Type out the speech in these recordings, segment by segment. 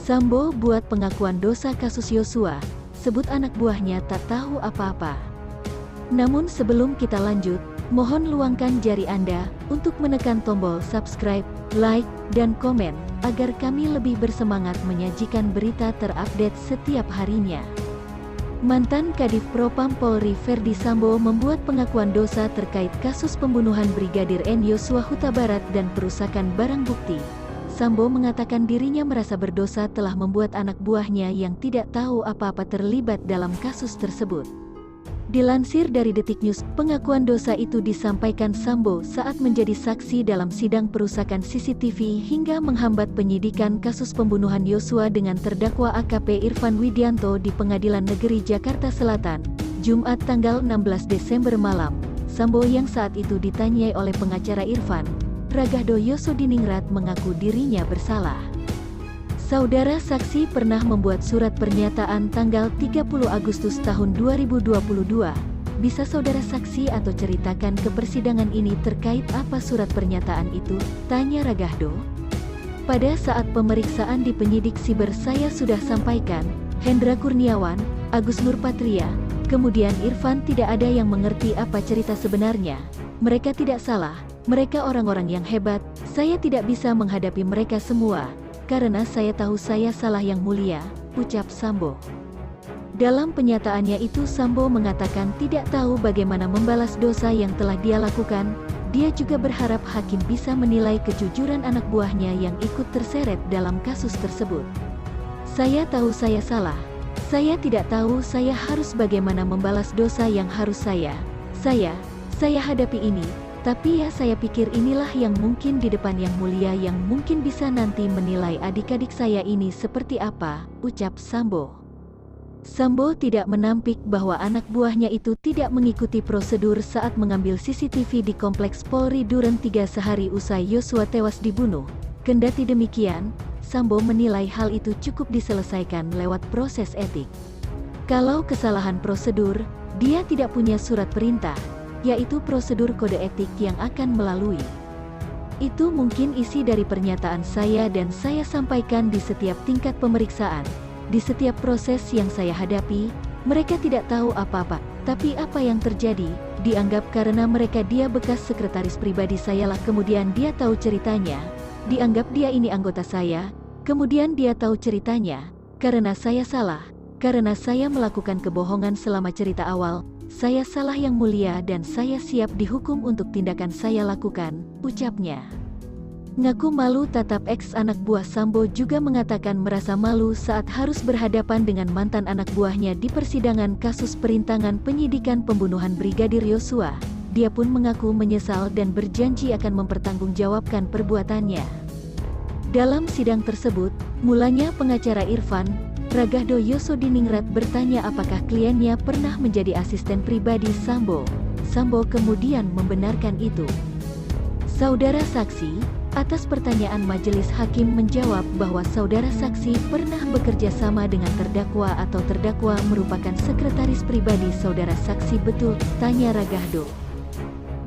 Sambo buat pengakuan dosa kasus Yosua, sebut anak buahnya tak tahu apa-apa. Namun sebelum kita lanjut, mohon luangkan jari Anda untuk menekan tombol subscribe, like, dan komen, agar kami lebih bersemangat menyajikan berita terupdate setiap harinya. Mantan Kadif Propam Polri Ferdi Sambo membuat pengakuan dosa terkait kasus pembunuhan Brigadir N Yosua Huta Barat dan perusakan barang bukti. Sambo mengatakan dirinya merasa berdosa telah membuat anak buahnya yang tidak tahu apa-apa terlibat dalam kasus tersebut. Dilansir dari Detik News, pengakuan dosa itu disampaikan Sambo saat menjadi saksi dalam sidang perusakan CCTV hingga menghambat penyidikan kasus pembunuhan Yosua dengan terdakwa AKP Irfan Widianto di Pengadilan Negeri Jakarta Selatan, Jumat tanggal 16 Desember malam. Sambo yang saat itu ditanyai oleh pengacara Irfan, Ragahdo Yosodiningrat, mengaku dirinya bersalah. Saudara saksi pernah membuat surat pernyataan tanggal 30 Agustus tahun 2022. Bisa saudara saksi atau ceritakan ke persidangan ini terkait apa surat pernyataan itu? Tanya Ragahdo. Pada saat pemeriksaan di penyidik siber saya sudah sampaikan, Hendra Kurniawan, Agus Nurpatria, kemudian Irfan tidak ada yang mengerti apa cerita sebenarnya. Mereka tidak salah, mereka orang-orang yang hebat, saya tidak bisa menghadapi mereka semua. Karena saya tahu saya salah yang mulia, ucap Sambo. Dalam penyataannya itu Sambo mengatakan tidak tahu bagaimana membalas dosa yang telah dia lakukan. Dia juga berharap hakim bisa menilai kejujuran anak buahnya yang ikut terseret dalam kasus tersebut. Saya tahu saya salah. Saya tidak tahu saya harus bagaimana membalas dosa yang harus saya hadapi ini. Tapi ya saya pikir inilah yang mungkin di depan yang mulia yang mungkin bisa nanti menilai adik-adik saya ini seperti apa, ucap Sambo. Sambo tidak menampik bahwa anak buahnya itu tidak mengikuti prosedur saat mengambil CCTV di Kompleks Polri Duren 3 sehari usai Yosua tewas dibunuh. Kendati demikian, Sambo menilai hal itu cukup diselesaikan lewat proses etik. Kalau kesalahan prosedur, dia tidak punya surat perintah, yaitu prosedur kode etik yang akan melalui. Itu mungkin isi dari pernyataan saya dan saya sampaikan di setiap tingkat pemeriksaan, di setiap proses yang saya hadapi. Mereka tidak tahu apa-apa, tapi apa yang terjadi, dianggap karena mereka dia bekas sekretaris pribadi saya lah, kemudian dia tahu ceritanya, dianggap dia ini anggota saya, kemudian dia tahu ceritanya, karena saya salah, karena saya melakukan kebohongan selama cerita awal. Saya salah yang mulia dan saya siap dihukum untuk tindakan saya lakukan, ucapnya. Ngaku malu tatap ex anak buah Sambo juga mengatakan merasa malu saat harus berhadapan dengan mantan anak buahnya di persidangan kasus perintangan penyidikan pembunuhan Brigadir Yosua. Dia pun mengaku menyesal dan berjanji akan mempertanggungjawabkan perbuatannya. Dalam sidang tersebut, mulanya pengacara Irfan, Ragahdo Yosodiningrat, bertanya apakah kliennya pernah menjadi asisten pribadi Sambo. Sambo kemudian membenarkan itu. Saudara saksi, atas pertanyaan majelis hakim menjawab bahwa saudara saksi pernah bekerja sama dengan terdakwa atau terdakwa merupakan sekretaris pribadi saudara saksi, betul? Tanya Ragahdo.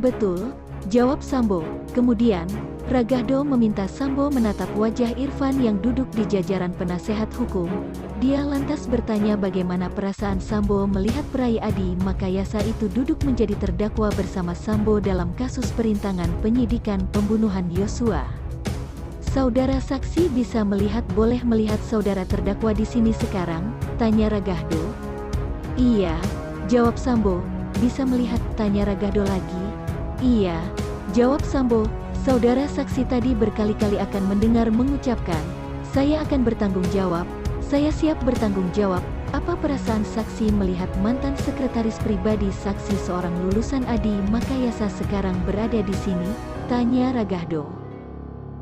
Betul, jawab Sambo. Kemudian, Ragahdo meminta Sambo menatap wajah Irfan yang duduk di jajaran penasehat hukum. Dia lantas bertanya bagaimana perasaan Sambo melihat peraih Adi Makayasa itu duduk menjadi terdakwa bersama Sambo dalam kasus perintangan penyidikan pembunuhan Yosua. Saudara saksi bisa melihat, boleh melihat saudara terdakwa di sini sekarang? Tanya Ragahdo. Iya, jawab Sambo. Bisa melihat? Tanya Ragahdo lagi. Iya, jawab Sambo. Saudara saksi tadi berkali-kali akan mendengar mengucapkan, saya akan bertanggung jawab, saya siap bertanggung jawab. Apa perasaan saksi melihat mantan sekretaris pribadi saksi seorang lulusan Adi Makayasa sekarang berada di sini? Tanya Ragahdo.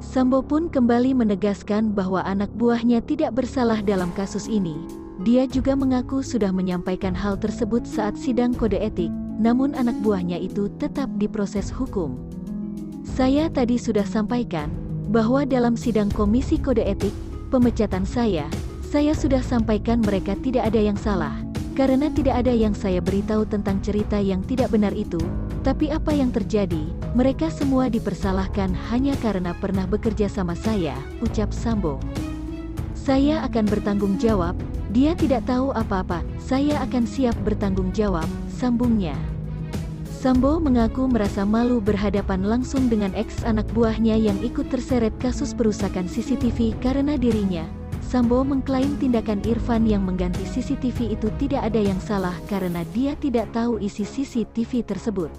Sambo pun kembali menegaskan bahwa anak buahnya tidak bersalah dalam kasus ini. Dia juga mengaku sudah menyampaikan hal tersebut saat sidang kode etik, namun anak buahnya itu tetap diproses hukum. Saya tadi sudah sampaikan bahwa dalam sidang komisi kode etik, pemecatan saya sudah sampaikan mereka tidak ada yang salah, karena tidak ada yang saya beritahu tentang cerita yang tidak benar itu. Tapi apa yang terjadi, mereka semua dipersalahkan hanya karena pernah bekerja sama saya, ucap Sambo. Saya akan bertanggung jawab. Dia tidak tahu apa-apa. Saya akan siap bertanggung jawab, sambungnya. Sambo mengaku merasa malu berhadapan langsung dengan ex anak buahnya yang ikut terseret kasus perusakan CCTV karena dirinya. Sambo mengklaim tindakan Irfan yang mengganti CCTV itu tidak ada yang salah karena dia tidak tahu isi CCTV tersebut.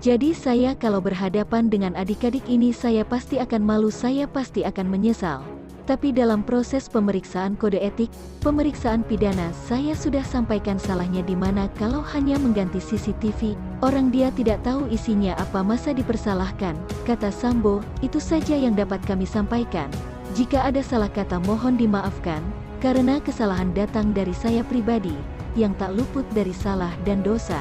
Jadi saya kalau berhadapan dengan adik-adik ini saya pasti akan malu, saya pasti akan menyesal. Tapi dalam proses pemeriksaan kode etik, pemeriksaan pidana saya sudah sampaikan salahnya di mana kalau hanya mengganti CCTV, orang dia tidak tahu isinya apa masa dipersalahkan, kata Sambo, itu saja yang dapat kami sampaikan. Jika ada salah kata mohon dimaafkan, karena kesalahan datang dari saya pribadi, yang tak luput dari salah dan dosa.